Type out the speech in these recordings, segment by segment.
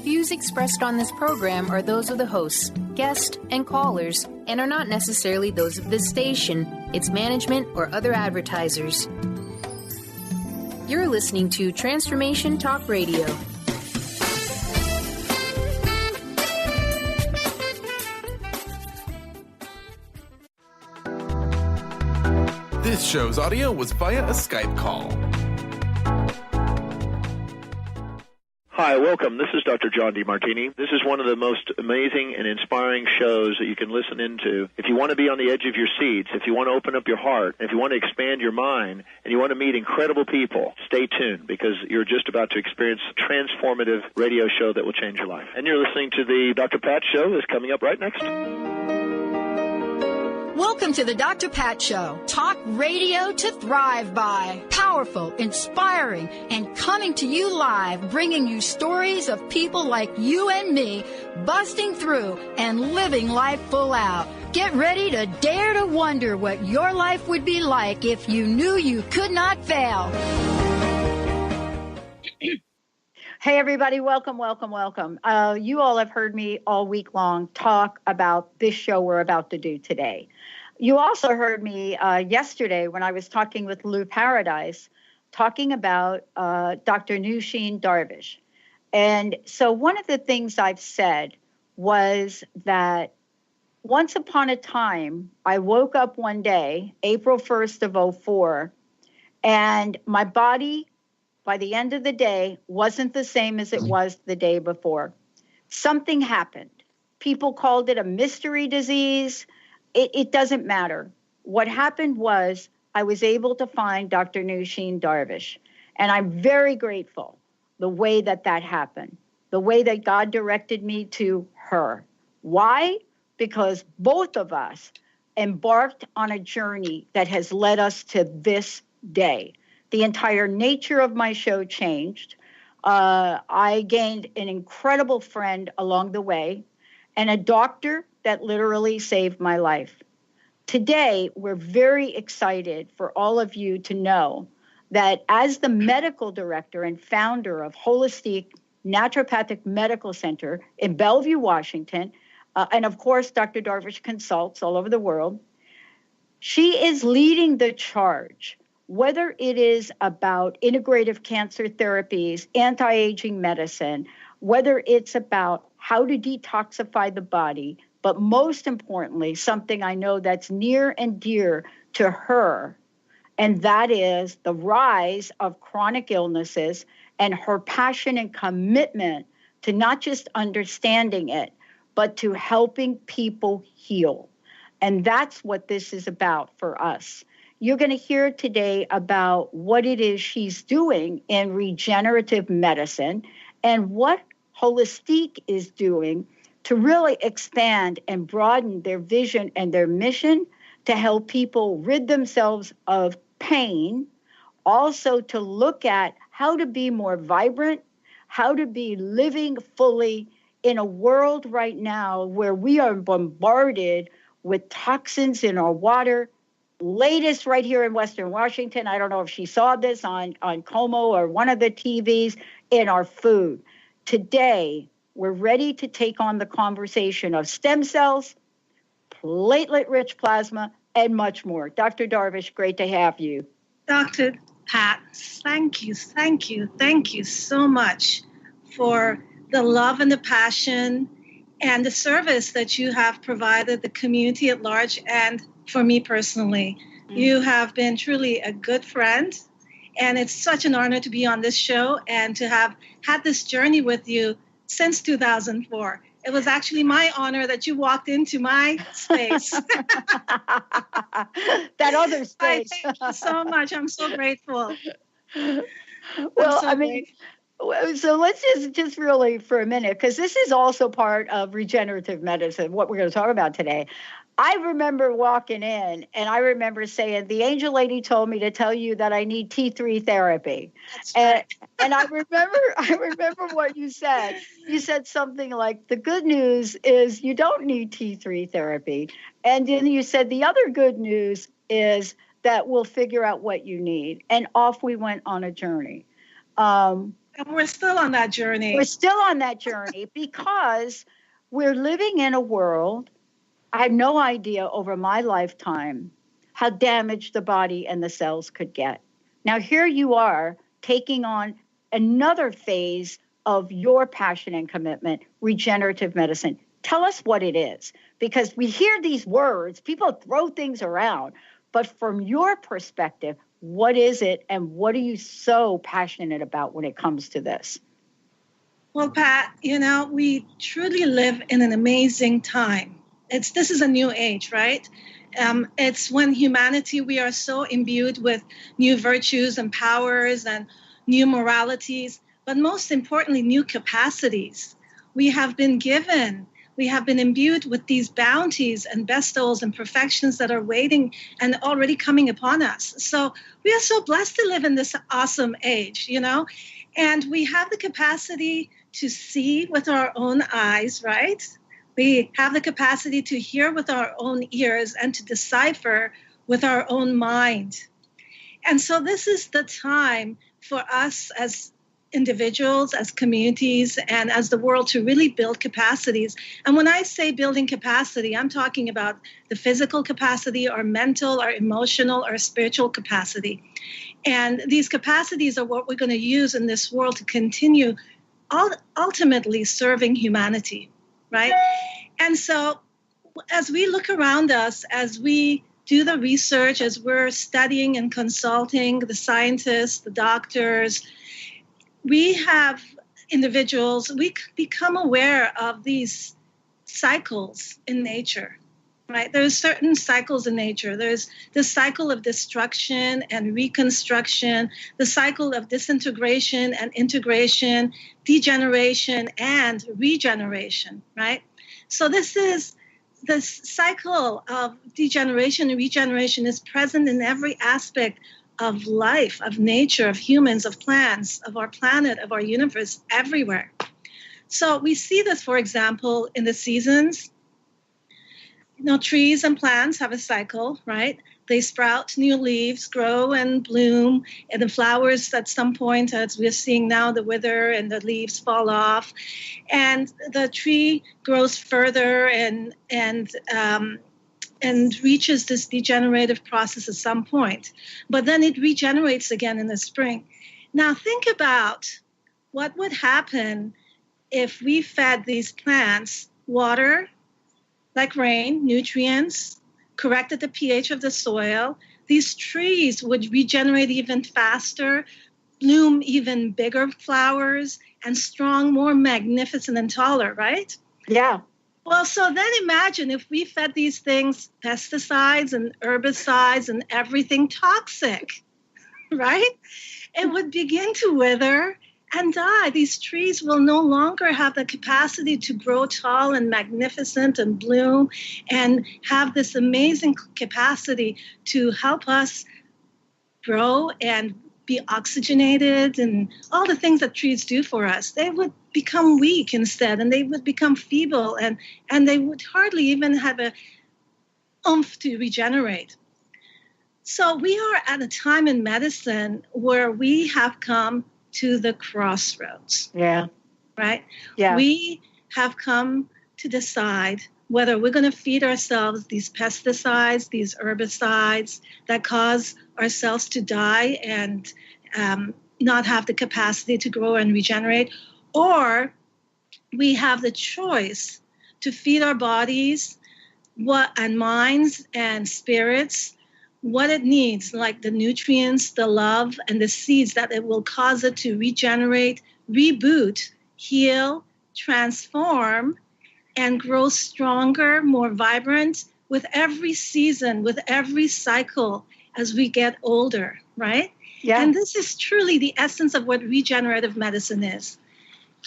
views expressed on this program are those of the hosts, guests, and callers, and are not necessarily those of this station, its management, or other advertisers. You're listening to Transformation Talk Radio. This show's audio was via a Skype call. Hi, welcome. This is Dr. John DeMartini. This is one of the most amazing and inspiring shows that you can listen into. If you want to be on the edge of your seats, if you want to open up your heart, if you want to expand your mind, and you want to meet incredible people, stay tuned because you're just about to experience a transformative radio show that will change your life. And you're listening to the Dr. Pat Show that's coming up right next. Welcome to the Dr. Pat Show. Talk radio to thrive by. Powerful, inspiring, and coming to you live, bringing you stories of people like you and me, busting through and living life full out. Get ready to dare to wonder what your life would be like if you knew you could not fail. Hey, everybody. Welcome, welcome, welcome. You all have heard me all week long talk about this show we're about to do today. You also heard me yesterday when I was talking with Lou Paradise, talking about Dr. Nooshin Darvish. And so one of the things I've said was that once upon a time, I woke up one day, April 1st of 2004, and my body, by the end of the day, wasn't the same as it was the day before. Something happened. People called it a mystery disease. It doesn't matter. What happened was I was able to find Dr. Nooshin Darvish, and I'm very grateful the way that happened, the way that God directed me to her. Why? Because both of us embarked on a journey that has led us to this day. The entire nature of my show changed. I gained an incredible friend along the way and a doctor that literally saved my life. Today, we're very excited for all of you to know that as the medical director and founder of Holistic Naturopathic Medical Center in Bellevue, Washington, and of course, Dr. Darvish consults all over the world, she is leading the charge. Whether it is about integrative cancer therapies, anti-aging medicine, whether it's about how to detoxify the body, but most importantly, something I know that's near and dear to her, and that is the rise of chronic illnesses and her passion and commitment to not just understanding it, but to helping people heal. And that's what this is about for us. You're going to hear today about what it is she's doing in regenerative medicine and what Holistic is doing to really expand and broaden their vision and their mission to help people rid themselves of pain, also to look at how to be more vibrant, how to be living fully in a world right now where we are bombarded with toxins in our water. Latest right here in Western Washington, I don't know if she saw this on Como or one of the TVs, in our food. Today, we're ready to take on the conversation of stem cells, platelet-rich plasma, and much more. Dr. Darvish, great to have you. Dr. Pat, thank you so much for the love and the passion and the service that you have provided the community at large and for me personally. You have been truly a good friend, and it's such an honor to be on this show and to have had this journey with you since 2004. It was actually my honor that you walked into my space. That other space. Thank you so much. I'm so grateful. Well, so let's just really for a minute, because this is also part of regenerative medicine, what we're going to talk about today. I remember walking in and I remember saying, the angel lady told me to tell you that I need T3 therapy. And I remember what you said. You said something like, the good news is you don't need T3 therapy. And then you said the other good news is that we'll figure out what you need. And off we went on a journey. And we're still on that journey. We're still on that journey because we're living in a world. I had no idea over my lifetime how damaged the body and the cells could get. Now, here you are taking on another phase of your passion and commitment, regenerative medicine. Tell us what it is, because we hear these words, people throw things around, but from your perspective, what is it and what are you so passionate about when it comes to this? Well, Pat, we truly live in an amazing time. This is a new age, right? It's when humanity, we are so imbued with new virtues and powers and new moralities, but most importantly, new capacities. We have been imbued with these bounties and bestowals and perfections that are waiting and already coming upon us. So we are so blessed to live in this awesome age, and we have the capacity to see with our own eyes, right? We have the capacity to hear with our own ears and to decipher with our own mind. And so this is the time for us as individuals, as communities, and as the world to really build capacities. And when I say building capacity, I'm talking about the physical capacity, our mental, our emotional, our spiritual capacity. And these capacities are what we're going to use in this world to continue ultimately serving humanity, right? And so as we look around us, as we do the research, as we're studying and consulting the scientists, the doctors, we have individuals, we become aware of these cycles in nature, right? There's certain cycles in nature. There's the cycle of destruction and reconstruction, the cycle of disintegration and integration, degeneration and regeneration, right? So this cycle of degeneration and regeneration is present in every aspect of life, of nature, of humans, of plants, of our planet, of our universe, everywhere. So we see this, for example, in the seasons. Trees and plants have a cycle, right? They sprout new leaves, grow and bloom, and the flowers at some point, as we're seeing now, the wither and the leaves fall off, and the tree grows further and reaches this degenerative process at some point. But then it regenerates again in the spring. Now think about what would happen if we fed these plants water, like rain, nutrients, corrected the pH of the soil. These trees would regenerate even faster, bloom even bigger flowers, and strong, more magnificent and taller, right? Yeah. Well, so then imagine if we fed these things pesticides and herbicides and everything toxic, right? It would begin to wither and die. These trees will no longer have the capacity to grow tall and magnificent and bloom and have this amazing capacity to help us grow and be oxygenated and all the things that trees do for us. They would become weak instead, and they would become feeble, and they would hardly even have a oomph to regenerate. So we are at a time in medicine where we have come to the crossroads. Yeah. Right? Yeah. We have come to decide whether we're going to feed ourselves these pesticides, these herbicides that cause our cells to die and not have the capacity to grow and regenerate, or we have the choice to feed our bodies and minds and spirits what it needs, like the nutrients, the love, and the seeds that it will cause it to regenerate, reboot, heal, transform, and grow stronger, more vibrant with every season, with every cycle as we get older, right? Yeah. And this is truly the essence of what regenerative medicine is.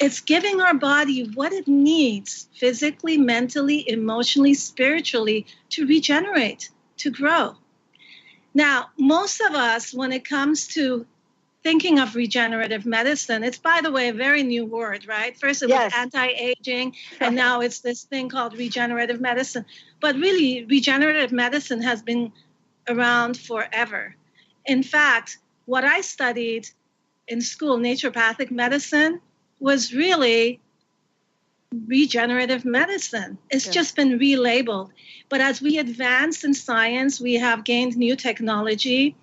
It's giving our body what it needs physically, mentally, emotionally, spiritually to regenerate, to grow. Now, most of us, when it comes to thinking of regenerative medicine, it's, by the way, a very new word, right? First it was anti-aging, and now it's this thing called regenerative medicine. But really, regenerative medicine has been around forever. In fact, what I studied in school, naturopathic medicine, was really regenerative medicine. It's just been relabeled. But as we advance in science, we have gained new technology,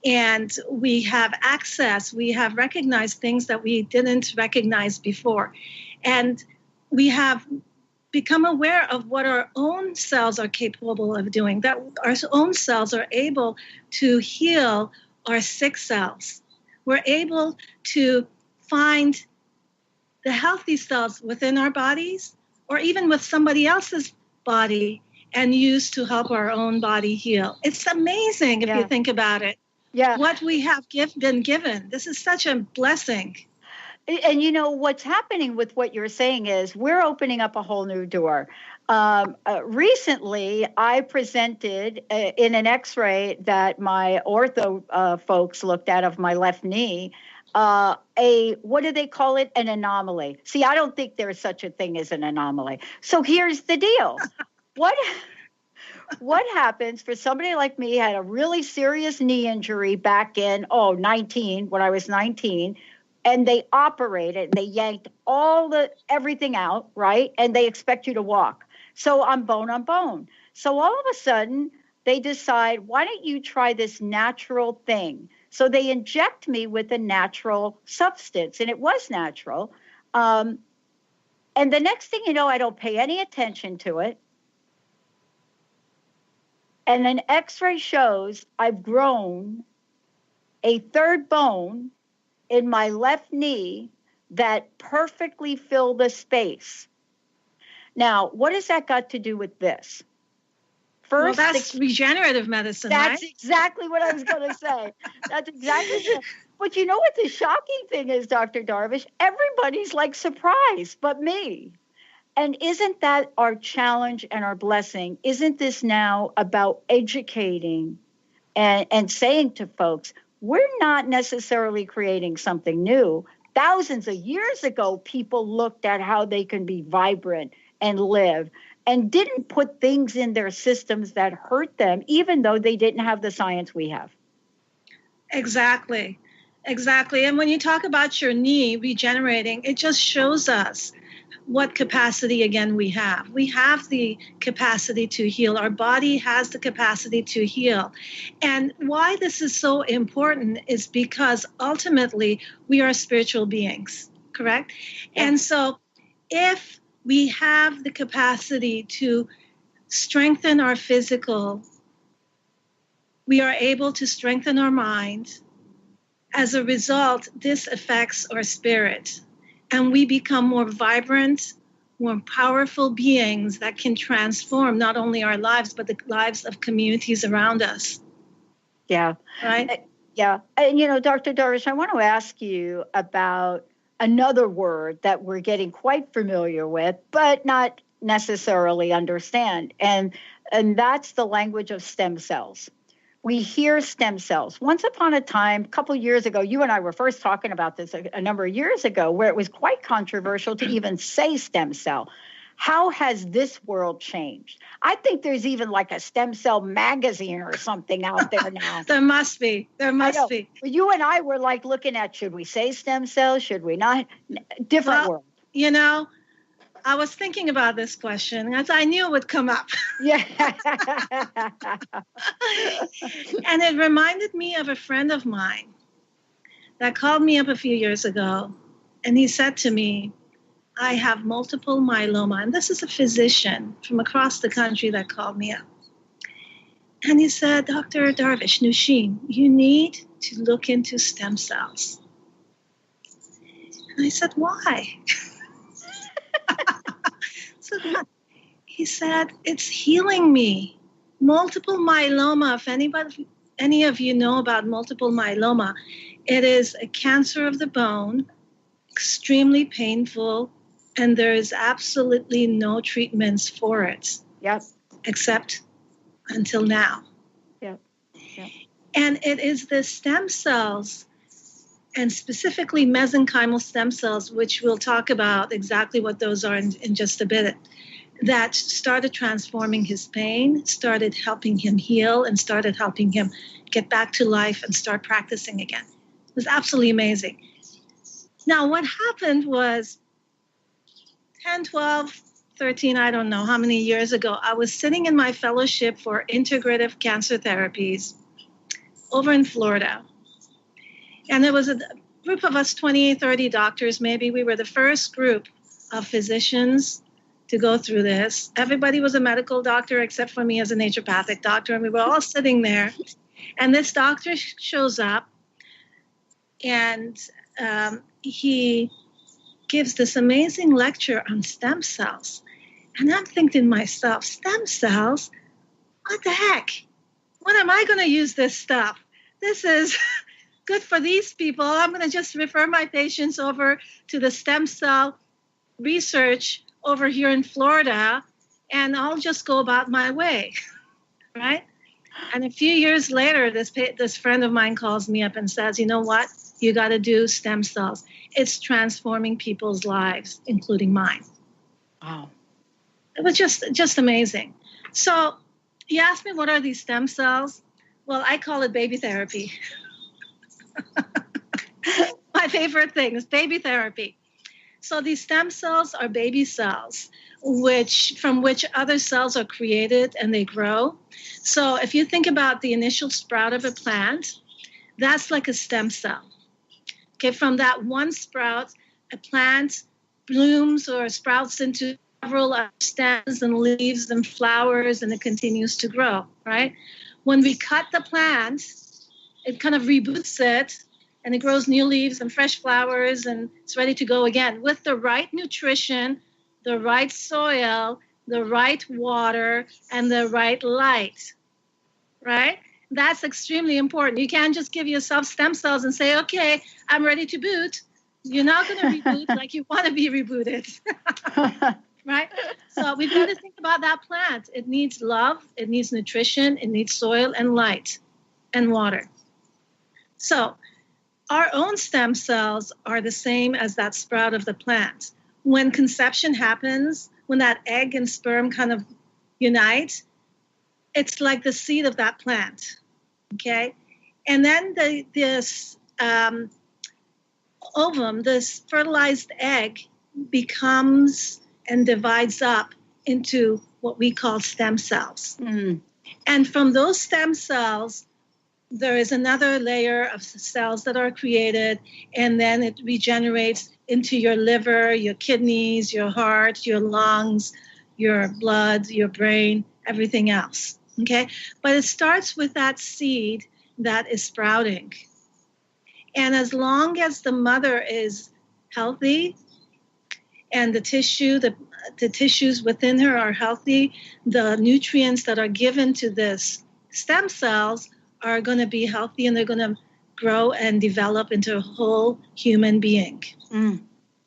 and we have access. We have recognized things that we didn't recognize before. And we have become aware of what our own cells are capable of doing, that our own cells are able to heal our sick cells. We're able to find the healthy cells within our bodies or even with somebody else's body and use to help our own body heal. It's amazing if you think about it. Yeah. What we have been given. This is such a blessing. And you know, what's happening with what you're saying is we're opening up a whole new door. Recently, I presented in an x-ray that my ortho folks looked at of my left knee, what do they call it? An anomaly. See, I don't think there's such a thing as an anomaly. So here's the deal. What happens for somebody like me, had a really serious knee injury back in, when I was 19, and they operated, they yanked everything out, right? And they expect you to walk. So I'm bone on bone. So all of a sudden, they decide, why don't you try this natural thing? So they inject me with a natural substance, and it was natural. And the next thing you know, I don't pay any attention to it. And an x-ray shows I've grown a third bone in my left knee that perfectly fill the space. Now, what has that got to do with this? First, that's regenerative medicine, That's right? Exactly what I was going to say. That's exactly it. But you know what the shocking thing is, Dr. Darvish? Everybody's like surprised but me. And isn't that our challenge and our blessing? Isn't this now about educating and saying to folks, we're not necessarily creating something new. Thousands of years ago, people looked at how they can be vibrant and live and didn't put things in their systems that hurt them, even though they didn't have the science we have. Exactly. And when you talk about your knee regenerating, it just shows us what capacity, again, we have. We have the capacity to heal. Our body has the capacity to heal. And why this is so important is because ultimately we are spiritual beings, correct? Yeah. And so if we have the capacity to strengthen our physical, we are able to strengthen our mind. As a result, this affects our spirit. And we become more vibrant, more powerful beings that can transform not only our lives, but the lives of communities around us. Yeah. Right? Yeah. And, you know, Dr. Darvish, I want to ask you about another word that we're getting quite familiar with, but not necessarily understand. And that's the language of stem cells. We hear stem cells. Once upon a time, a couple of years ago, you and I were first talking about this a number of years ago, where it was quite controversial to even say stem cell. How has this world changed? I think there's even like a stem cell magazine or something out there now. There must be. But you and I were like looking at, should we say stem cells? Should we not? Different world. You know, I was thinking about this question as I knew it would come up. Yeah. And it reminded me of a friend of mine that called me up a few years ago. And he said to me, I have multiple myeloma. And this is a physician from across the country that called me up. And he said, Dr. Darvish, Nooshin, you need to look into stem cells. And I said, why? He said, it's healing me. Multiple myeloma, if any of you know about multiple myeloma, it is a cancer of the bone, extremely painful, and there is absolutely no treatments for it. Yep. Except until now. Yep. And it is the stem cells, and specifically mesenchymal stem cells, which we'll talk about exactly what those are in just a bit, that started transforming his pain, started helping him heal, and started helping him get back to life and start practicing again. It was absolutely amazing. Now, what happened was 10, 12, 13, I don't know how many years ago, I was sitting in my fellowship for integrative cancer therapies over in Florida. And there was a group of us, 28, 30 doctors, maybe. We were the first group of physicians to go through this. Everybody was a medical doctor except for me as a naturopathic doctor. And we were all sitting there. And this doctor shows up and he gives this amazing lecture on stem cells. And I'm thinking to myself, stem cells? What the heck? When am I going to use this stuff? This is good for these people. I'm going to just refer my patients over to the stem cell research over here in Florida, and I'll just go about my way, right? And a few years later, this friend of mine calls me up and says, you know what? You got to do stem cells. It's transforming people's lives, including mine. Wow. It was just amazing. So you asked me, what are these stem cells? Well, I call it baby therapy. My favorite thing is baby therapy. So these stem cells are baby cells, from which other cells are created and they grow. So if you think about the initial sprout of a plant, that's like a stem cell. Okay, from that one sprout, a plant blooms or sprouts into several stems and leaves and flowers, and it continues to grow, right? When we cut the plant, it kind of reboots it, and it grows new leaves and fresh flowers, and it's ready to go again with the right nutrition, the right soil, the right water, and the right light, right? That's extremely important. You can't just give yourself stem cells and say, okay, I'm ready to boot. You're not going to reboot like you want to be rebooted, right? So we've got to think about that plant. It needs love, it needs nutrition, it needs soil and light and water. So our own stem cells are the same as that sprout of the plant. When conception happens, when that egg and sperm kind of unite, it's like the seed of that plant, okay? And then this ovum, this fertilized egg, becomes and divides up into what we call stem cells. Mm. And from those stem cells, there is another layer of cells that are created, and then it regenerates into your liver, your kidneys, your heart, your lungs, your blood, your brain, everything else, okay? But it starts with that seed that is sprouting. And as long as the mother is healthy and the tissues within her are healthy, the nutrients that are given to this stem cells are going to be healthy, and they're going to grow and develop into a whole human being. Mm.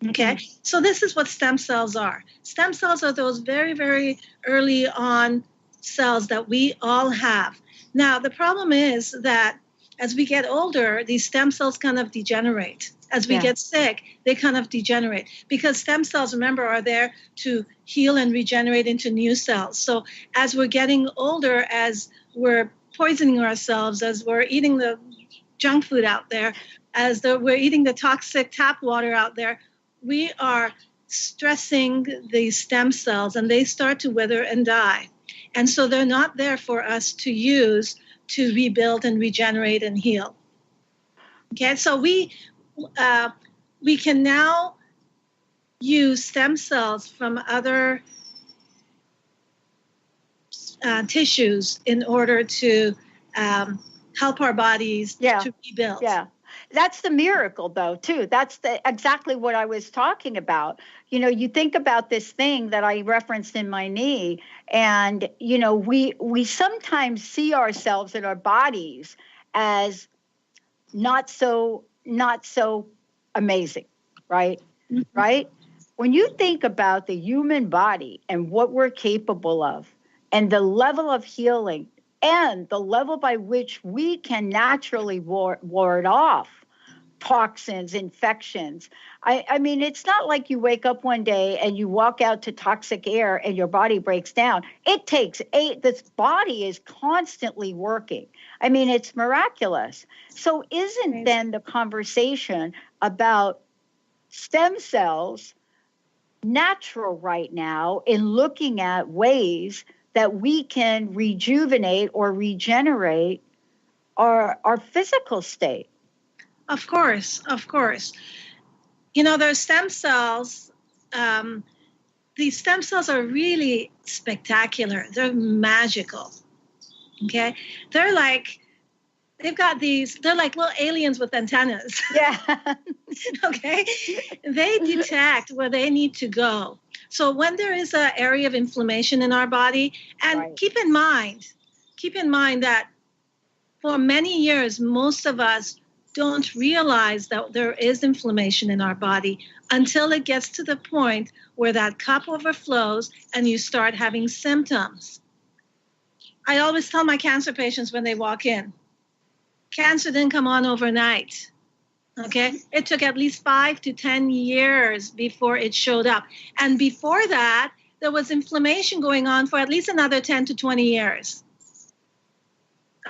Okay? Mm. So this is what stem cells are. Stem cells are those very, very early on cells that we all have. Now, the problem is that as we get older, these stem cells kind of degenerate. As we get sick, they kind of degenerate because stem cells, remember, are there to heal and regenerate into new cells. So as we're getting older, as we're poisoning ourselves, as we're eating the junk food out there, we're eating the toxic tap water out there, we are stressing these stem cells and they start to wither and die. And so they're not there for us to use to rebuild and regenerate and heal. Okay, so we can now use stem cells from other tissues in order to help our bodies to rebuild. Yeah. That's the miracle, though, too. That's exactly what I was talking about. You know, you think about this thing that I referenced in my knee, and, you know, we sometimes see ourselves in our bodies as not so amazing, right? Mm-hmm. Right? When you think about the human body and what we're capable of, and the level of healing and the level by which we can naturally ward off toxins, infections. I mean, it's not like you wake up one day and you walk out to toxic air and your body breaks down. It takes this body is constantly working. I mean, it's miraculous. So isn't then the conversation about stem cells natural right now in looking at ways that we can rejuvenate or regenerate our physical state? Of course, of course. You know, there's stem cells. These stem cells are really spectacular. They're magical. Okay? They're like little aliens with antennas. Yeah. Okay? They detect where they need to go. So when there is an area of inflammation in our body, and keep in mind that for many years, most of us don't realize that there is inflammation in our body until it gets to the point where that cup overflows and you start having symptoms. I always tell my cancer patients when they walk in, cancer didn't come on overnight. Okay? It took at least 5 to 10 years before it showed up. And before that, there was inflammation going on for at least another 10 to 20 years.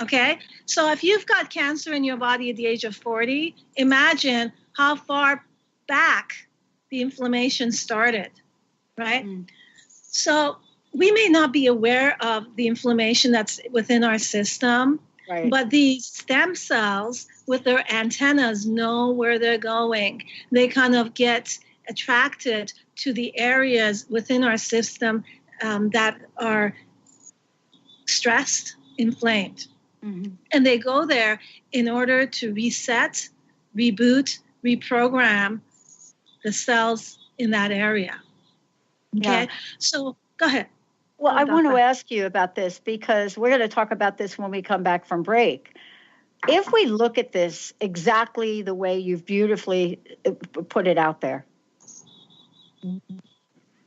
Okay, so if you've got cancer in your body at the age of 40, imagine how far back the inflammation started, right? So we may not be aware of the inflammation that's within our system, but these stem cells with their antennas know where they're going. They kind of get attracted to the areas within our system that are stressed, inflamed. And they go there in order to reset, reboot, reprogram the cells in that area. Okay, so go ahead. Well, I want to ask you about this because we're going to talk about this when we come back from break. If we look at this exactly the way you've beautifully put it out there,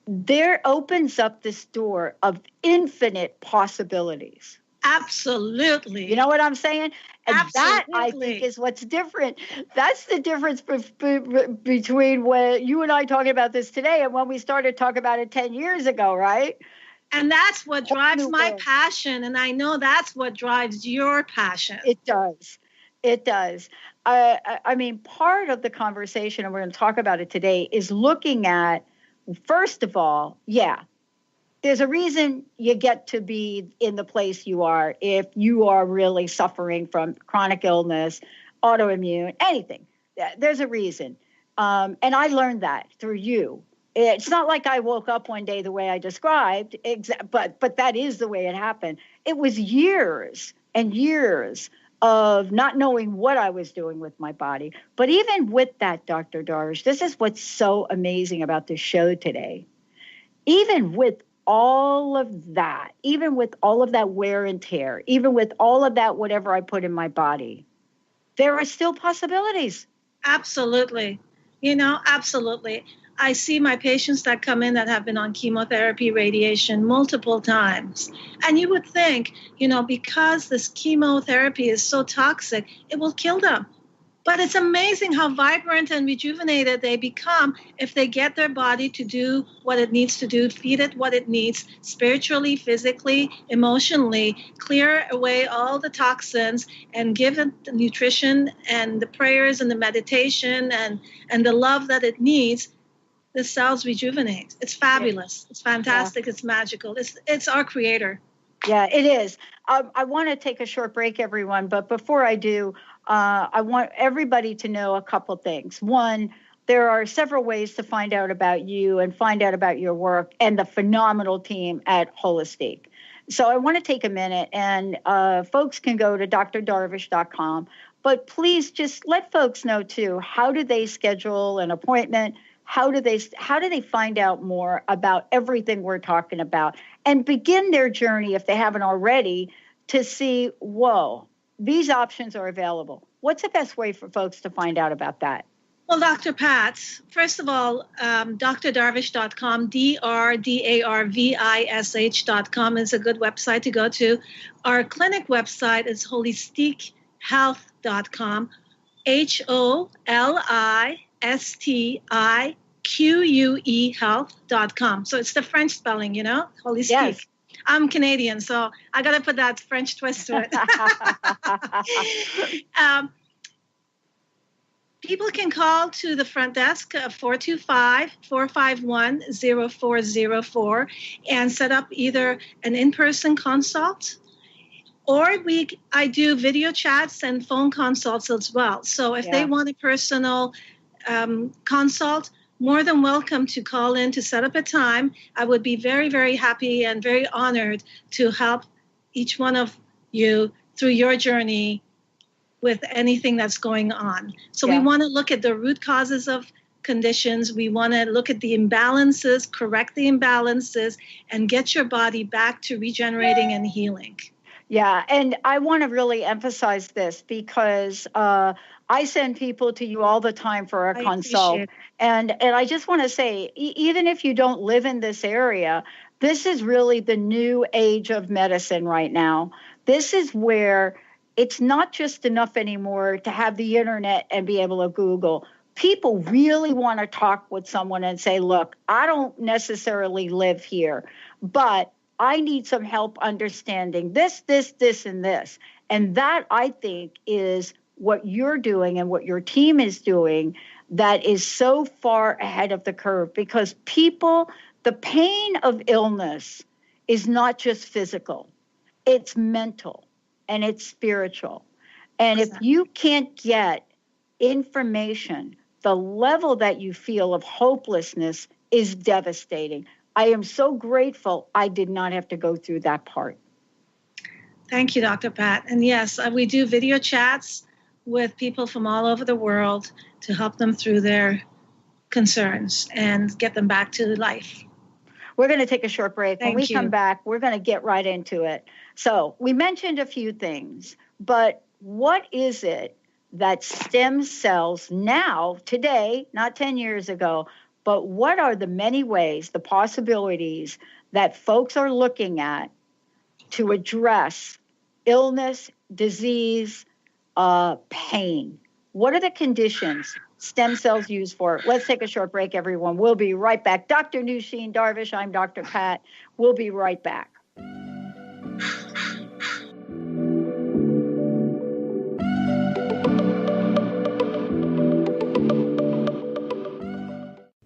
there opens up this door of infinite possibilities. Absolutely. You know what I'm saying? And Absolutely. That, I think, is what's different. That's the difference between when you and I talking about this today and when we started talking about it 10 years ago, right? And that's what drives my passion. And I know that's what drives your passion. It does. It does. I mean, part of the conversation, and we're going to talk about it today, is looking at, first of all, there's a reason you get to be in the place you are if you are really suffering from chronic illness, autoimmune, anything. There's a reason. And I learned that through you. It's not like I woke up one day the way I described, but that is the way it happened. It was years and years of not knowing what I was doing with my body. But even with that, Dr. Darvish, this is what's so amazing about this show today. Even with all of that, even with all of that wear and tear, even with all of that whatever I put in my body, there are still possibilities. Absolutely. You know, absolutely. I see my patients that come in that have been on chemotherapy, radiation multiple times. And you would think, you know, because this chemotherapy is so toxic, it will kill them. But it's amazing how vibrant and rejuvenated they become if they get their body to do what it needs to do, feed it what it needs, spiritually, physically, emotionally, clear away all the toxins and give it the nutrition and the prayers and the meditation and the love that it needs. The cells rejuvenate. It's fabulous. It's fantastic. It's magical. It's our creator. Yeah, it is. I want to take a short break, everyone. But before I do, I want everybody to know a couple things. One, there are several ways to find out about you and find out about your work and the phenomenal team at Holistic. So I want to take a minute, and folks can go to drdarvish.com. But please just let folks know, too, how do they schedule an appointment? How do they find out more about everything we're talking about and begin their journey, if they haven't already, to see, whoa, these options are available? What's the best way for folks to find out about that? Well, Dr. Pat, first of all, drdarvish.com, drdarvish.com is a good website to go to. Our clinic website is holistichealth.com. HOLISTIQUE health.com. So it's the French spelling, holistique. Yes. I'm Canadian, so I got to put that French twist to it. People can call to the front desk, 425-451-0404, and set up either an in-person consult, or I do video chats and phone consults as well. So if they want a personal consult, more than welcome to call in to set up a time. I would be very, very happy and very honored to help each one of you through your journey with anything that's going on. So we want to look at the root causes of conditions. We want to look at the imbalances, correct the imbalances, and get your body back to regenerating and healing. Yeah, and I want to really emphasize this because I send people to you all the time for a consult. And I just want to say, even if you don't live in this area, this is really the new age of medicine right now. This is where it's not just enough anymore to have the internet and be able to Google. People really want to talk with someone and say, look, I don't necessarily live here, but I need some help understanding this, and this. And that, I think, is what you're doing and what your team is doing that is so far ahead of the curve, because the pain of illness is not just physical, it's mental and it's spiritual. And if you can't get information, the level that you feel of hopelessness is devastating. I am so grateful I did not have to go through that part. Thank you, Dr. Pat. And yes, we do video chats with people from all over the world to help them through their concerns and get them back to life. We're going to take a short break. When we come back, we're going to get right into it. So we mentioned a few things, but what is it that stem cells now, today, not 10 years ago, but what are the many ways, the possibilities that folks are looking at to address illness, disease, pain? What are the conditions stem cells used for? Let's take a short break, everyone. We'll be right back. Dr. Nooshin Darvish, I'm Dr. Pat. We'll be right back.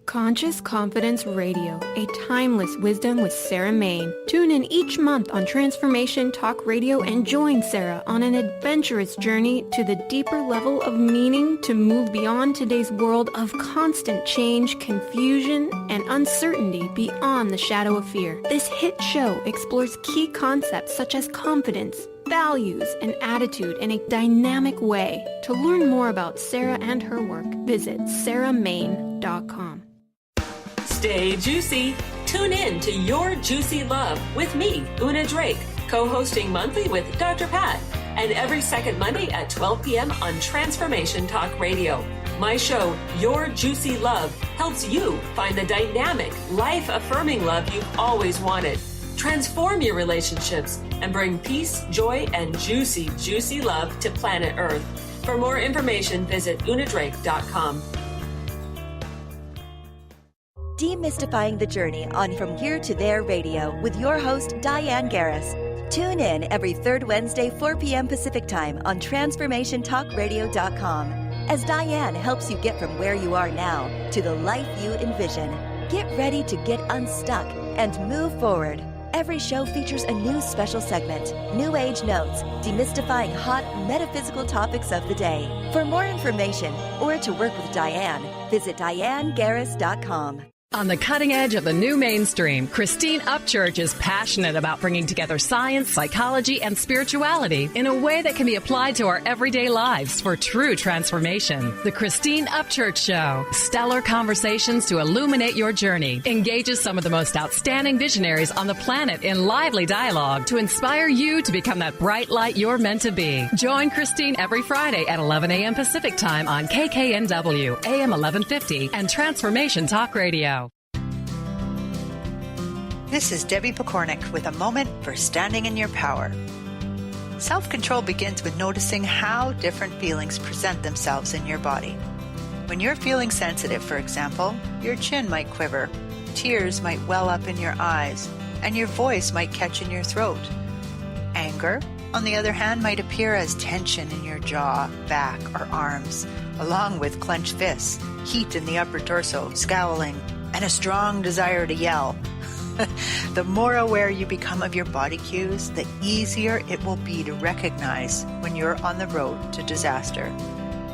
Conscious Confidence Radio, a timeless wisdom with Sarah Main. Tune in each month on Transformation Talk Radio and join Sarah on an adventurous journey to the deeper level of meaning to move beyond today's world of constant change, confusion, and uncertainty beyond the shadow of fear. This hit show explores key concepts such as confidence, values, and attitude in a dynamic way. To learn more about Sarah and her work, visit sarahmain.com. Stay juicy. Tune in to Your Juicy Love with me, Una Drake, co-hosting monthly with Dr. Pat, and every second Monday at 12 p.m. on Transformation Talk Radio. My show, Your Juicy Love, helps you find the dynamic, life-affirming love you've always wanted. Transform your relationships and bring peace, joy, and juicy, juicy love to planet Earth. For more information, visit unadrake.com. Demystifying the journey on From Here to There Radio with your host, Diane Garris. Tune in every third Wednesday, 4 p.m. Pacific Time on TransformationTalkRadio.com as Diane helps you get from where you are now to the life you envision. Get ready to get unstuck and move forward. Every show features a new special segment, New Age Notes, demystifying hot metaphysical topics of the day. For more information or to work with Diane, visit DianeGarris.com. On the cutting edge of the new mainstream, Christine Upchurch is passionate about bringing together science, psychology, and spirituality in a way that can be applied to our everyday lives for true transformation. The Christine Upchurch Show, stellar conversations to illuminate your journey, engages some of the most outstanding visionaries on the planet in lively dialogue to inspire you to become that bright light you're meant to be. Join Christine every Friday at 11 a.m. Pacific Time on KKNW, AM 1150, and Transformation Talk Radio. This is Debbie Pokornik with a moment for standing in your power. Self-control begins with noticing how different feelings present themselves in your body. When you're feeling sensitive, for example, your chin might quiver, tears might well up in your eyes, and your voice might catch in your throat. Anger, on the other hand, might appear as tension in your jaw, back, or arms, along with clenched fists, heat in the upper torso, scowling, and a strong desire to yell. The more aware you become of your body cues, the easier it will be to recognize when you're on the road to disaster.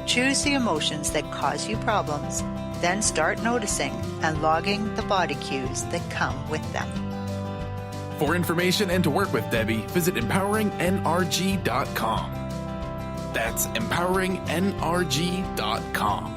Choose the emotions that cause you problems, then start noticing and logging the body cues that come with them. For information and to work with Debbie, visit empoweringnrg.com. That's empoweringnrg.com.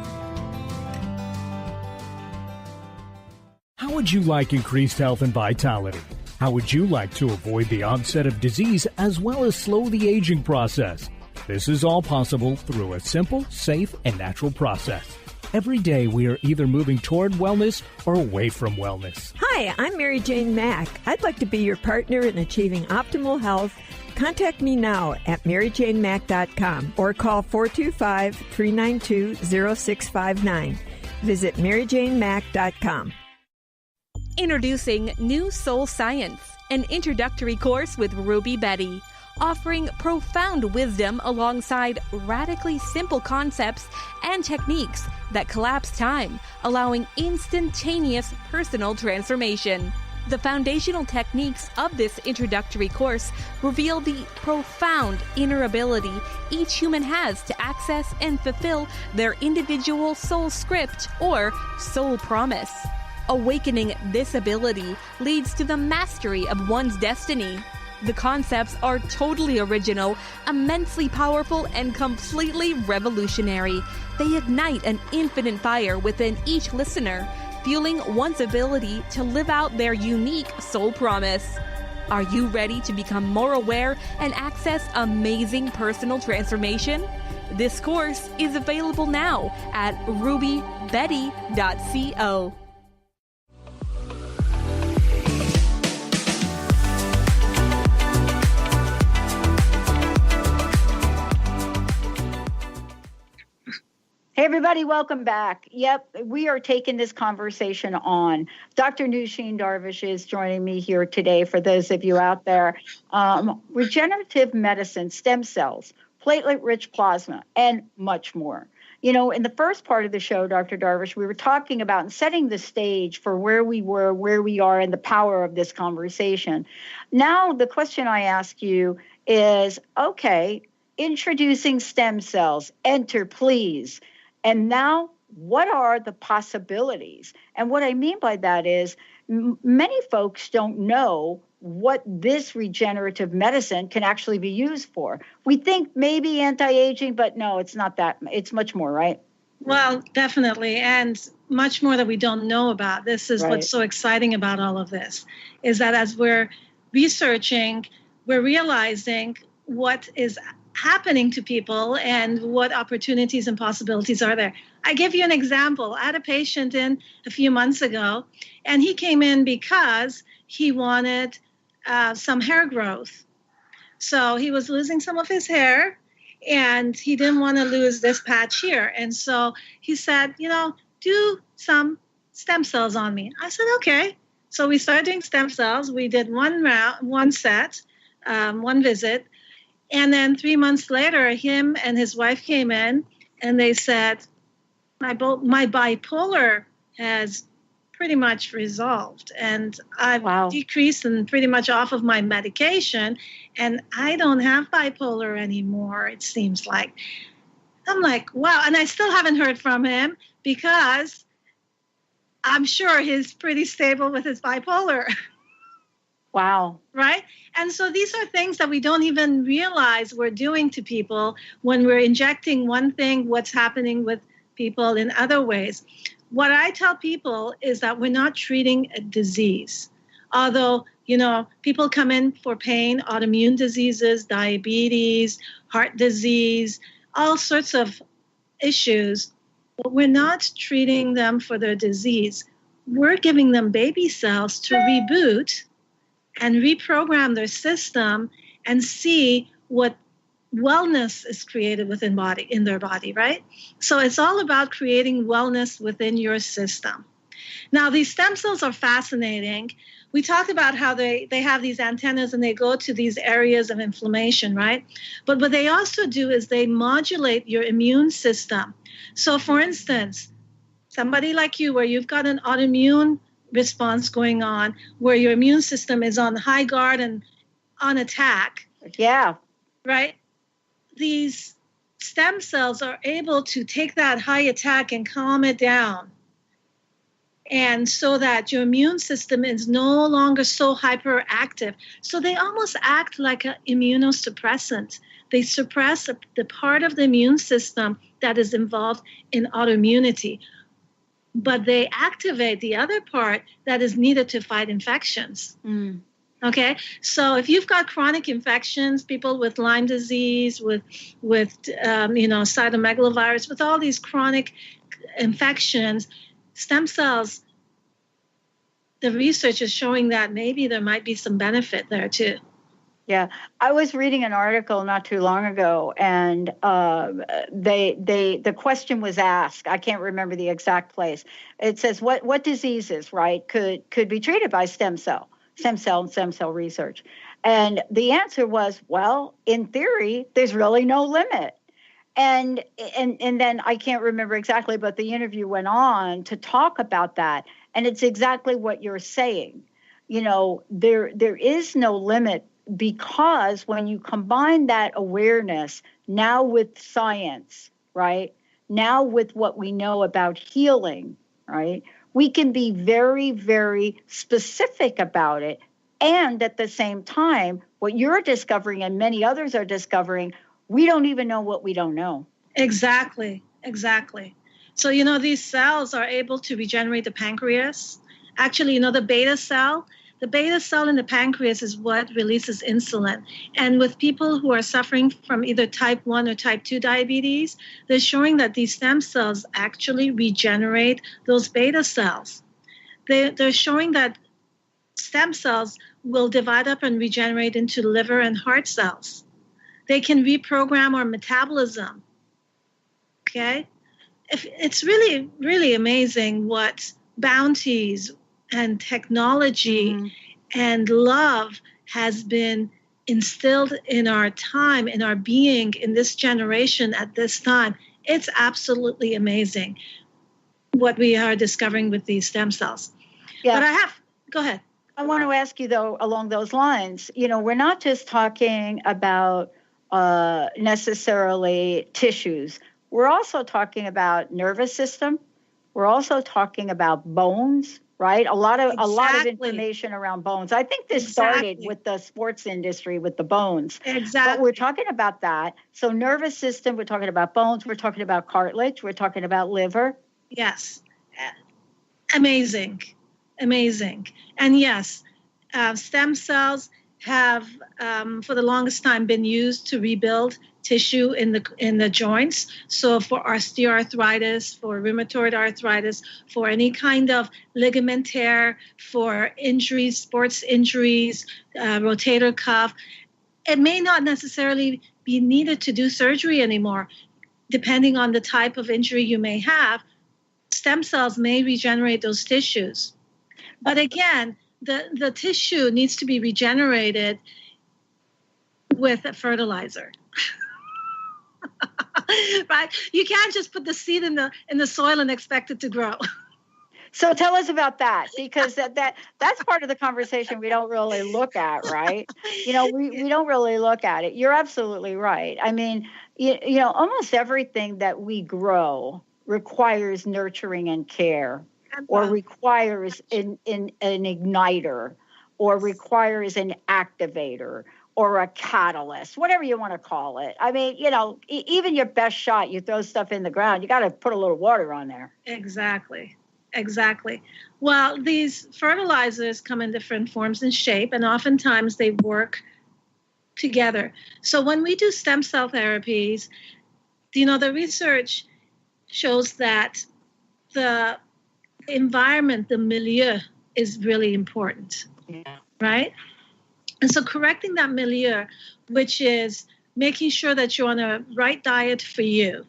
How would you like increased health and vitality? How would you like to avoid the onset of disease as well as slow the aging process? This is all possible through a simple, safe, and natural process. Every day we are either moving toward wellness or away from wellness. Hi, I'm Mary Jane Mack. I'd like to be your partner in achieving optimal health. Contact me now at maryjanemack.com or call 425-392-0659. Visit maryjanemack.com. Introducing New Soul Science, an introductory course with Ruby Betty, offering profound wisdom alongside radically simple concepts and techniques that collapse time, allowing instantaneous personal transformation. The foundational techniques of this introductory course reveal the profound inner ability each human has to access and fulfill their individual soul script or soul promise. Awakening this ability leads to the mastery of one's destiny. The concepts are totally original, immensely powerful, and completely revolutionary. They ignite an infinite fire within each listener, fueling one's ability to live out their unique soul promise. Are you ready to become more aware and access amazing personal transformation? This course is available now at rubybetty.co. Hey, everybody, welcome back. Yep, we are taking this conversation on. Dr. Nooshin Darvish is joining me here today for those of you out there. Regenerative medicine, stem cells, platelet-rich plasma, and much more. You know, in the first part of the show, Dr. Darvish, we were talking about and setting the stage for where we were, where we are, and the power of this conversation. Now, the question I ask you is, okay, introducing stem cells, enter, please. And now, what are the possibilities? And what I mean by that is many folks don't know what this regenerative medicine can actually be used for. We think maybe anti-aging, but no, it's not that. It's much more, right? Well, definitely. And much more that we don't know about. This is what's so exciting about all of this, is that as we're researching, we're realizing what is happening to people and what opportunities and possibilities are there. I give you an example. I had a patient in a few months ago, and he came in because he wanted some hair growth. So he was losing some of his hair, and he didn't want to lose this patch here. And so he said, you know, do some stem cells on me. I said, okay. So we started doing stem cells. We did one visit. And then 3 months later, him and his wife came in and they said, my bipolar has pretty much resolved. And I've decreased and pretty much off of my medication. And I don't have bipolar anymore, it seems like. I'm like, wow. And I still haven't heard from him because I'm sure he's pretty stable with his bipolar. Wow. Right? And so these are things that we don't even realize we're doing to people when we're injecting one thing, what's happening with people in other ways. What I tell people is that we're not treating a disease. Although, you know, people come in for pain, autoimmune diseases, diabetes, heart disease, all sorts of issues, but we're not treating them for their disease. We're giving them baby cells to reboot and reprogram their system and see what wellness is created in their body, right? So it's all about creating wellness within your system. Now, these stem cells are fascinating. We talked about how they have these antennas and they go to these areas of inflammation, right? But what they also do is they modulate your immune system. So, for instance, somebody like you, where you've got an autoimmune response going on, where your immune system is on high guard and on attack. Yeah. Right? These stem cells are able to take that high attack and calm it down. And so that your immune system is no longer so hyperactive. So they almost act like an immunosuppressant. They suppress the part of the immune system that is involved in autoimmunity. But they activate the other part that is needed to fight infections. Mm. Okay, so if you've got chronic infections, people with Lyme disease, with cytomegalovirus, with all these chronic infections, stem cells, the research is showing that maybe there might be some benefit there too. Yeah, I was reading an article not too long ago, and the question was asked. I can't remember the exact place. It says what diseases, right, could be treated by stem cell research, and the answer was, well, in theory, there's really no limit. And then I can't remember exactly, but the interview went on to talk about that, and it's exactly what you're saying. There is no limit, because when you combine that awareness now with science, right, now with what we know about healing, right, we can be very, very specific about it. And at the same time, what you're discovering and many others are discovering, we don't even know what we don't know. Exactly. So, these cells are able to regenerate the pancreas. Actually, the beta cell in the pancreas is what releases insulin. And with people who are suffering from either type 1 or type 2 diabetes, they're showing that these stem cells actually regenerate those beta cells. They're showing that stem cells will divide up and regenerate into liver and heart cells. They can reprogram our metabolism. Okay? It's really, really amazing what bounties and technology and love has been instilled in our time, in our being, in this generation at this time. It's absolutely amazing what we are discovering with these stem cells. Yeah. But go ahead. I want to ask you, though, along those lines, we're not just talking about necessarily tissues. We're also talking about nervous system. We're also talking about bones, right? A lot of information around bones. I think this started with the sports industry with the bones. Exactly. But we're talking about that. So nervous system, we're talking about bones, we're talking about cartilage, we're talking about liver. Yes. Amazing. And yes, stem cells have, for the longest time, been used to rebuild tissue in the joints. So for osteoarthritis, for rheumatoid arthritis, for any kind of ligament tear, for injuries, sports injuries, rotator cuff, it may not necessarily be needed to do surgery anymore. Depending on the type of injury you may have, stem cells may regenerate those tissues. But again, the tissue needs to be regenerated with a fertilizer. Right? You can't just put the seed in the soil and expect it to grow. So tell us about that, because that's part of the conversation we don't really look at, right? We don't really look at it. You're absolutely right. I mean, almost everything that we grow requires nurturing and care, or requires an igniter, or requires an activator, or a catalyst, whatever you want to call it. I mean, even your best shot, you throw stuff in the ground, you got to put a little water on there. Exactly. Well, these fertilizers come in different forms and shape, and oftentimes they work together. So when we do stem cell therapies, the research shows that the environment, the milieu, is really important, right? And so correcting that milieu, which is making sure that you're on a right diet for you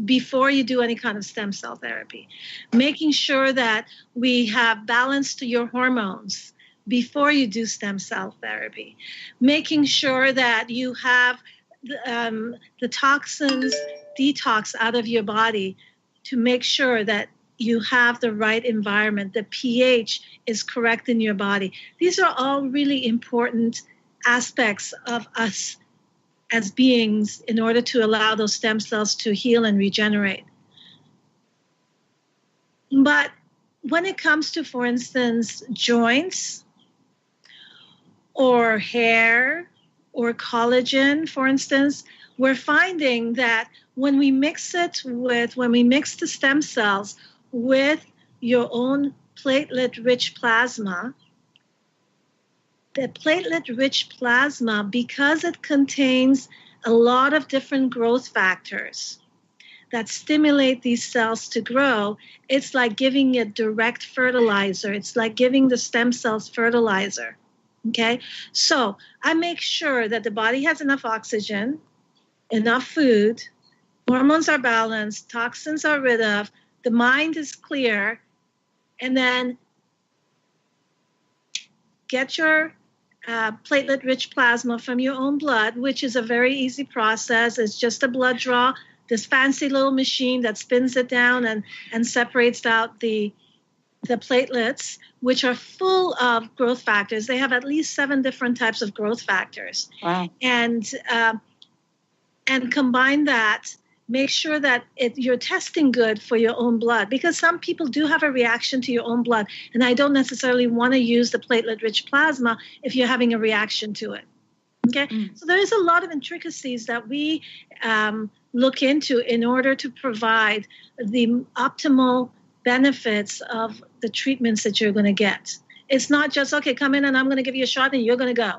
before you do any kind of stem cell therapy, making sure that we have balance to your hormones before you do stem cell therapy, making sure that you have the toxins detox out of your body to make sure that you have the right environment, the pH is correct in your body. These are all really important aspects of us as beings in order to allow those stem cells to heal and regenerate. But when it comes to, for instance, joints or hair or collagen, for instance, we're finding that when we mix the stem cells with your own platelet-rich plasma, the platelet-rich plasma, because it contains a lot of different growth factors that stimulate these cells to grow, it's like giving it direct fertilizer. It's like giving the stem cells fertilizer, okay? So I make sure that the body has enough oxygen, enough food, hormones are balanced, toxins are rid of, the mind is clear, and then get your platelet-rich plasma from your own blood, which is a very easy process. It's just a blood draw, this fancy little machine that spins it down and separates out the platelets, which are full of growth factors. They have at least 7 different types of growth factors. Wow. And combine that, make sure that you're testing good for your own blood, because some people do have a reaction to your own blood, and I don't necessarily want to use the platelet-rich plasma if you're having a reaction to it. Okay, so there is a lot of intricacies that we look into in order to provide the optimal benefits of the treatments that you're going to get. It's not just, okay, come in and I'm going to give you a shot and you're going to go.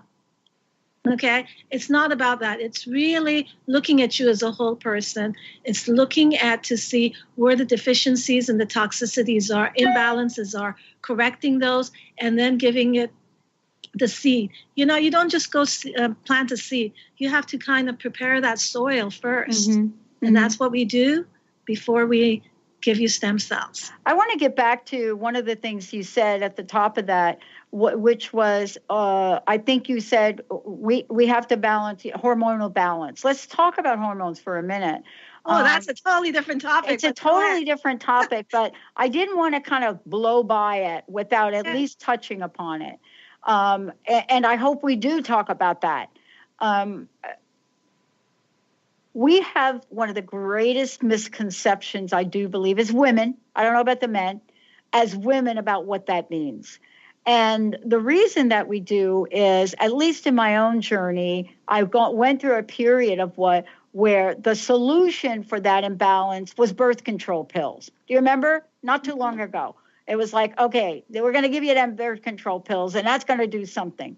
Okay, it's not about that. It's really looking at you as a whole person. It's looking at to see where the deficiencies and the toxicities are, imbalances are, correcting those, and then giving it the seed. You know, you don't just go plant a seed. You have to kind of prepare that soil first. And that's what we do before we give you stem cells. I want to get back to one of the things you said at the top of that, which was, I think you said we have to balance hormonal balance. Let's talk about hormones for a minute. Oh, that's a totally different topic. It's a totally different topic, but I didn't want to kind of blow by it without at least touching upon it. And I hope we do talk about that. We have one of the greatest misconceptions, I do believe, as women, I don't know about the men, as women about what that means. And the reason that we do is, at least in my own journey, I went through a period of where the solution for that imbalance was birth control pills. Do you remember? Not too long ago. It was like, okay, we're going to give you them birth control pills, and that's going to do something.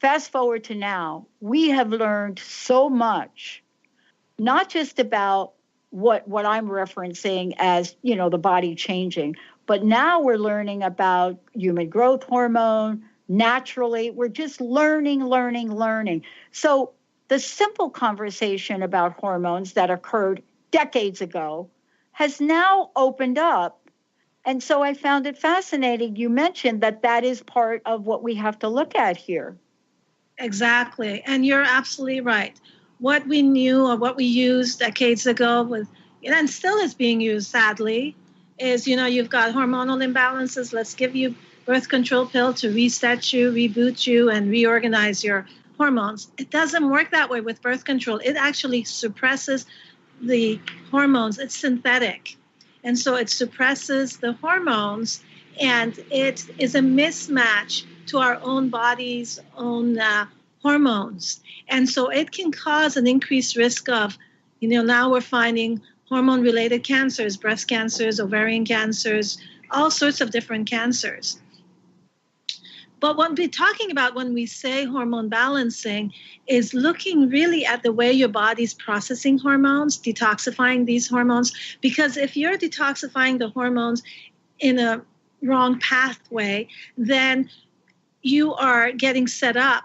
Fast forward to now, we have learned so much, not just about what I'm referencing as, you know, the body changing, but now we're learning about human growth hormone. Naturally, we're just learning. So the simple conversation about hormones that occurred decades ago has now opened up. And so I found it fascinating. You mentioned that is part of what we have to look at here. Exactly. And you're absolutely right. What we knew or what we used decades ago was, and still is being used, sadly, is, you know, you've got hormonal imbalances. Let's give you birth control pill to reset you, reboot you, and reorganize your hormones. It doesn't work that way with birth control. It actually suppresses the hormones. It's synthetic. And so it suppresses the hormones, and it is a mismatch to our own body's own hormones. And so it can cause an increased risk of, you know, now we're finding hormone-related cancers, breast cancers, ovarian cancers, all sorts of different cancers. But what we're talking about when we say hormone balancing is looking really at the way your body's processing hormones, detoxifying these hormones. Because if you're detoxifying the hormones in a wrong pathway, then you are getting set up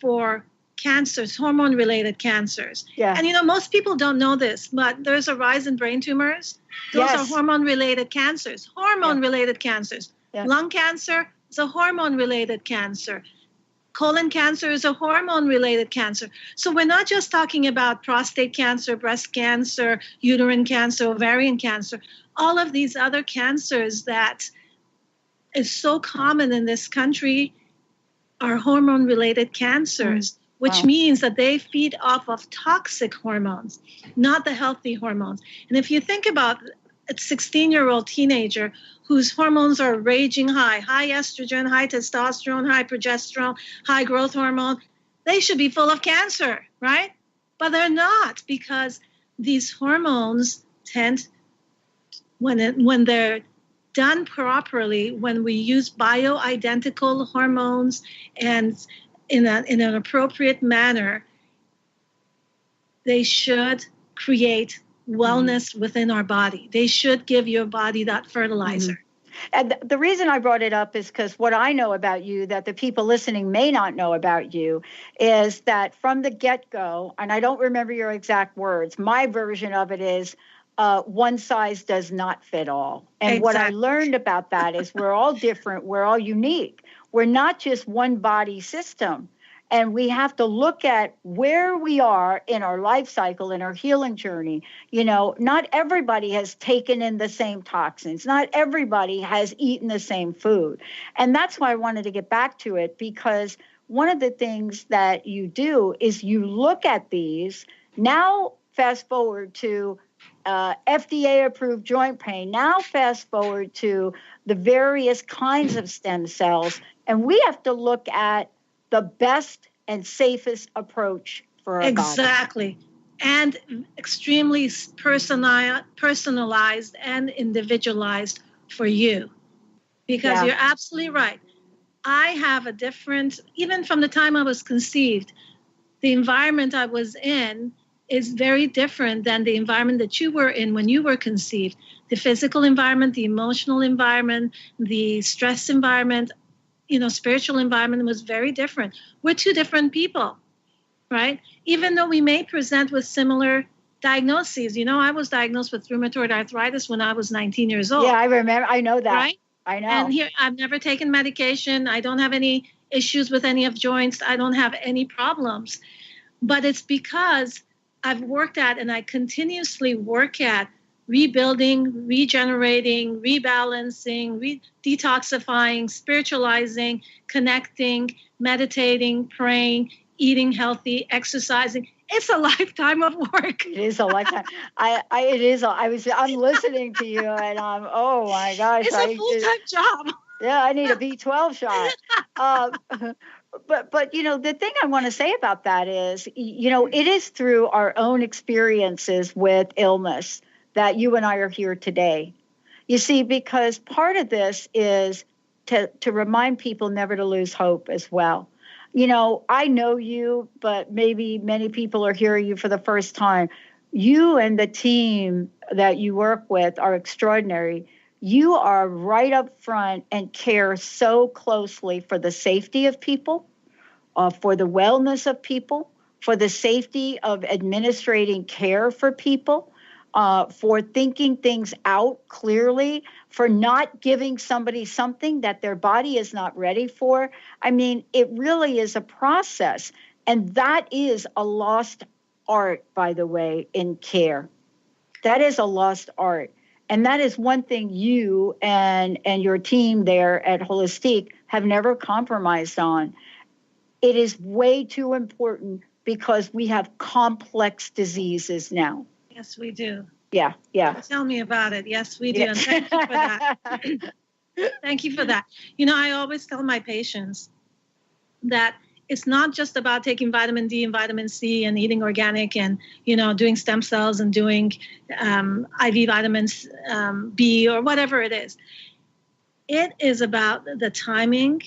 for cancers, hormone-related cancers. Yeah. And most people don't know this, but there's a rise in brain tumors. Those are hormone-related cancers. Hormone-related cancers. Yeah. Lung cancer is a hormone-related cancer. Colon cancer is a hormone-related cancer. So we're not just talking about prostate cancer, breast cancer, uterine cancer, ovarian cancer. All of these other cancers that is so common in this country are hormone-related cancers, which means that they feed off of toxic hormones, not the healthy hormones. And if you think about a 16-year-old teenager whose hormones are raging high estrogen, high testosterone, high progesterone, high growth hormone, they should be full of cancer, right? But they're not, because these hormones tend, when they're done properly, when we use bioidentical hormones and in an appropriate manner, they should create wellness within our body. They should give your body that fertilizer. And the reason I brought it up is because what I know about you that the people listening may not know about you is that from the get-go, and I don't remember your exact words, my version of it is one size does not fit all. And what I learned about that is we're all different. We're all unique. We're not just one body system. And we have to look at where we are in our life cycle, in our healing journey. Not everybody has taken in the same toxins. Not everybody has eaten the same food. And that's why I wanted to get back to it, because one of the things that you do is you look at these. Now, fast forward to FDA-approved joint pain. Now, fast forward to the various kinds of stem cells. And we have to look at the best and safest approach for our body. Exactly. And extremely personalized and individualized for you. Because you're absolutely right. I have a different, even from the time I was conceived, the environment I was in is very different than the environment that you were in when you were conceived. The physical environment, the emotional environment, the stress environment, spiritual environment was very different. We're two different people, right? Even though we may present with similar diagnoses. I was diagnosed with rheumatoid arthritis when I was 19 years old. Yeah, I remember. I know that. Right? I know. And here, I've never taken medication. I don't have any issues with any of joints. I don't have any problems. But it's because I've worked at, and I continuously work at, rebuilding, regenerating, rebalancing, detoxifying, spiritualizing, connecting, meditating, praying, eating healthy, exercising. It's a lifetime of work. It is a lifetime. It is. I'm listening to you, and I'm. Oh my gosh! It's a full-time job. Yeah, I need a B12 shot. But the thing I want to say about that is, it is through our own experiences with illness that you and I are here today. You see, because part of this is to remind people never to lose hope as well. I know you, but maybe many people are hearing you for the first time. You and the team that you work with are extraordinary. You are right up front and care so closely for the safety of people, for the wellness of people, for the safety of administrating care for people, for thinking things out clearly, for not giving somebody something that their body is not ready for. I mean, it really is a process. And that is a lost art, by the way, in care. That is a lost art. And that is one thing you and your team there at Holistique have never compromised on. It is way too important because we have complex diseases now. Yes, we do. Yeah. Tell me about it. Yes, we do. Yeah. And thank you for that. Thank you for that. I always tell my patients that it's not just about taking vitamin D and vitamin C and eating organic and, doing stem cells and doing IV vitamins B or whatever it is. It is about the timing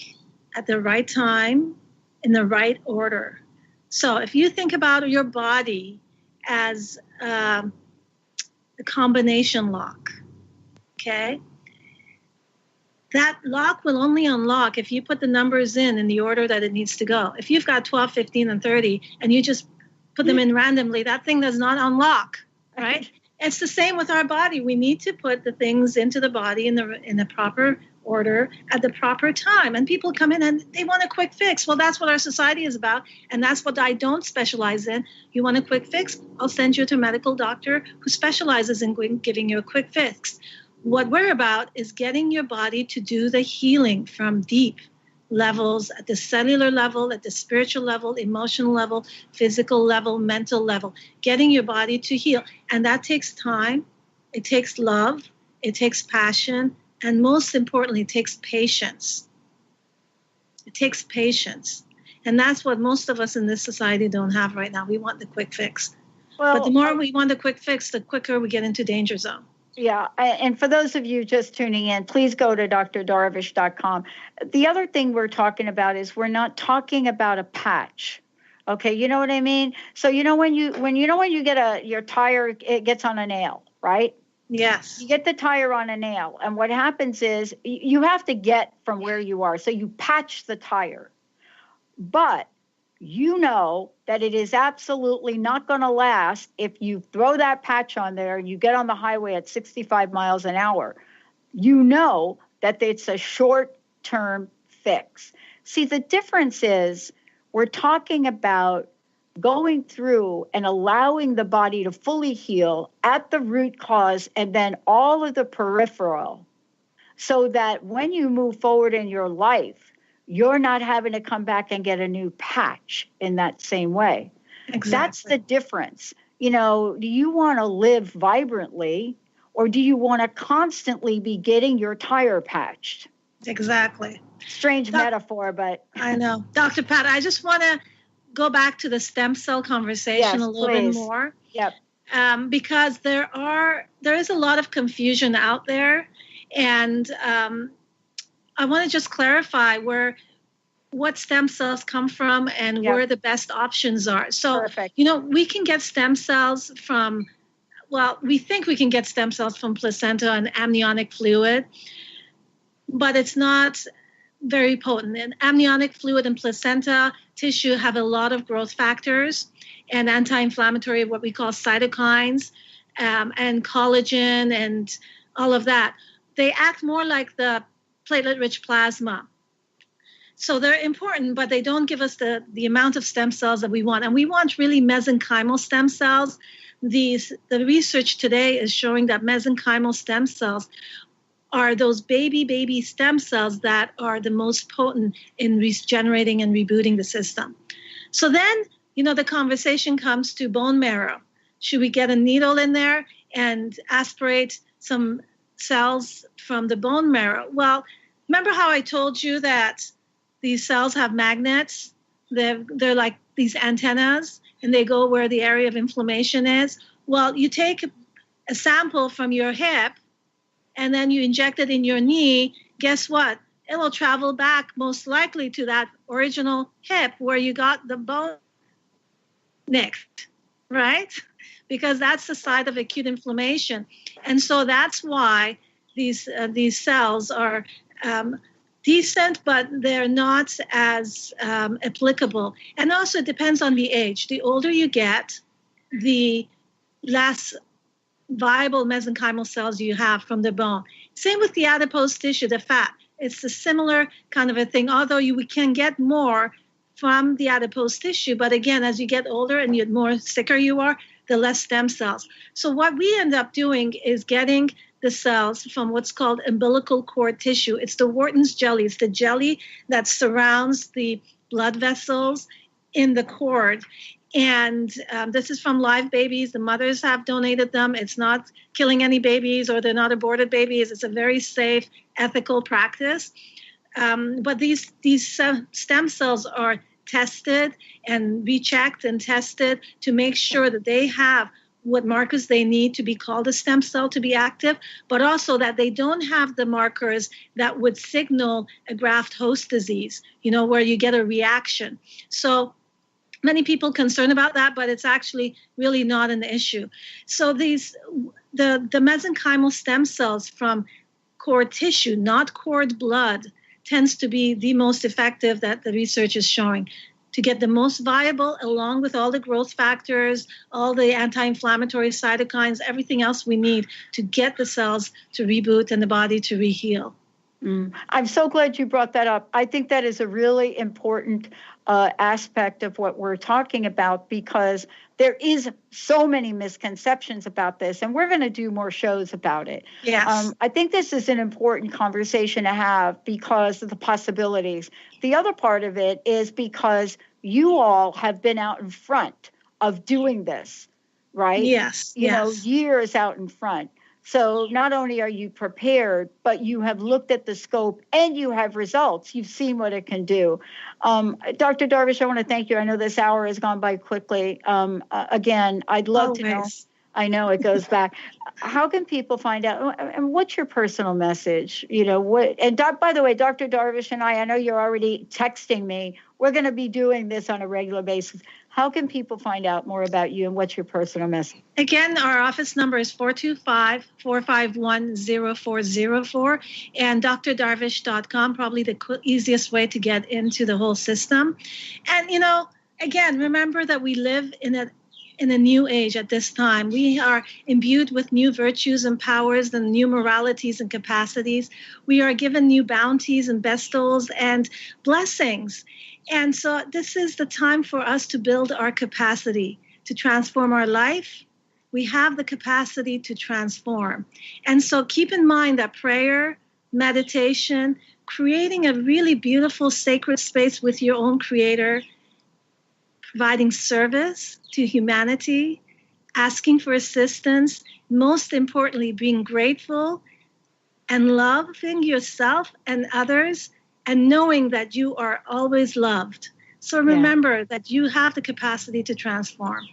at the right time in the right order. So if you think about your body as a combination lock, okay? that lock will only unlock if you put the numbers in the order that it needs to go. If you've got 12, 15, and 30, and you just put them in randomly, that thing does not unlock, right? It's the same with our body. We need to put the things into the body in the proper order at the proper time. And people come in and they want a quick fix. Well, that's what our society is about. And that's what I don't specialize in. You want a quick fix? I'll send you to a medical doctor who specializes in giving you a quick fix. What we're about is getting your body to do the healing from deep levels, at the cellular level, at the spiritual level, emotional level, physical level, mental level, getting your body to heal. And that takes time. It takes love. It takes passion. And most importantly, it takes patience. It takes patience. And that's what most of us in this society don't have right now. We want the quick fix. Well, but the more we want the quick fix, the quicker we get into danger zone. Yeah. And for those of you just tuning in, please go to drdarvish.com. The other thing we're talking about is we're not talking about a patch. Okay. You know what I mean? So, when you get your tire, it gets on a nail, right? Yes. You get the tire on a nail. And what happens is you have to get from where you are. So you patch the tire. But you know that it is absolutely not going to last if you throw that patch on there and you get on the highway at 65 miles an hour. You know that it's a short-term fix. See, the difference is we're talking about going through and allowing the body to fully heal at the root cause and then all of the peripheral, so that when you move forward in your life, you're not having to come back and get a new patch in that same way. Exactly. That's the difference. Do you want to live vibrantly, or do you want to constantly be getting your tire patched? Exactly. Strange metaphor, but I know. Dr. Pat, I just want to go back to the stem cell conversation a little bit more. Yep. Because there is a lot of confusion out there, and I want to just clarify what stem cells come from and where the best options are. So, perfect. We can get stem cells from, we think we can get stem cells from placenta and amniotic fluid, but it's not very potent. And amniotic fluid and placenta tissue have a lot of growth factors and anti-inflammatory, what we call cytokines, and collagen and all of that. They act more like the platelet-rich plasma. So they're important, but they don't give us the amount of stem cells that we want. And we want really mesenchymal stem cells. The research today is showing that mesenchymal stem cells are those baby stem cells that are the most potent in regenerating and rebooting the system. So then, the conversation comes to bone marrow. Should we get a needle in there and aspirate some cells from the bone marrow? Well, remember how I told you that these cells have magnets? They're like these antennas, and they go where the area of inflammation is. Well, you take a sample from your hip, and then you inject it in your knee. Guess what? It will travel back most likely to that original hip where you got the bone nicked, right? Because that's the site of acute inflammation. And so that's why these cells are decent, but they're not as applicable. And also it depends on the age. The older you get, the less viable mesenchymal cells you have from the bone. Same with the adipose tissue, the fat. It's a similar kind of a thing, although we can get more from the adipose tissue. But again, as you get older and the more sicker you are, the less stem cells. So what we end up doing is getting the cells from what's called umbilical cord tissue. It's the Wharton's jelly. It's the jelly that surrounds the blood vessels in the cord. And this is from live babies. The mothers have donated them. It's not killing any babies, or they're not aborted babies. It's a very safe, ethical practice. But these stem cells are tested and rechecked and tested to make sure that they have what markers they need to be called a stem cell to be active, but also that they don't have the markers that would signal a graft-host disease, where you get a reaction. So many people concerned about that, but it's actually really not an issue. So the mesenchymal stem cells from cord tissue, not cord blood, tends to be the most effective that the research is showing to get the most viable, along with all the growth factors, all the anti-inflammatory cytokines, everything else we need to get the cells to reboot and the body to reheal. I'm so glad you brought that up. I think that is a really important aspect of what we're talking about, because there is so many misconceptions about this, and we're going to do more shows about it. Yes. I think this is an important conversation to have because of the possibilities. The other part of it is because you all have been out in front of doing this, right? Yes. You know, years out in front. So not only are you prepared, but you have looked at the scope and you have results. You've seen what it can do. Dr. Darvish, I want to thank you. I know this hour has gone by quickly. Again, I'd love to know. I know it goes back. How can people find out? And what's your personal message? You know, what? And by the way, Dr. Darvish and I know you're already texting me. We're going to be doing this on a regular basis. How can people find out more about you, and what's your personal message? Again, our office number is 425-451-0404, and drdarvish.com, probably the easiest way to get into the whole system. And, you know, again, remember that we live in a new age at this time. We are imbued with new virtues and powers and new moralities and capacities. We are given new bounties and bestowals and blessings. And so this is the time for us to build our capacity to transform our life. We have the capacity to transform. And so keep in mind that prayer, meditation, creating a really beautiful sacred space with your own creator, providing service to humanity, asking for assistance, most importantly, being grateful and loving yourself and others, and knowing that you are always loved. So remember that you have the capacity to transform.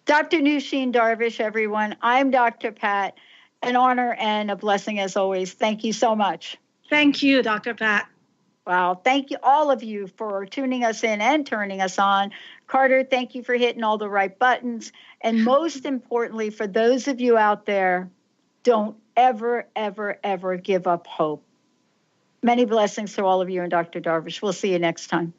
Dr. Nooshin Darvish, everyone. I'm Dr. Pat. An honor and a blessing as always. Thank you so much. Thank you, Dr. Pat. Wow. Thank you, all of you, for tuning us in and turning us on. Carter, thank you for hitting all the right buttons. And most importantly, for those of you out there, don't ever, ever, ever give up hope. Many blessings to all of you and Dr. Darvish. We'll see you next time.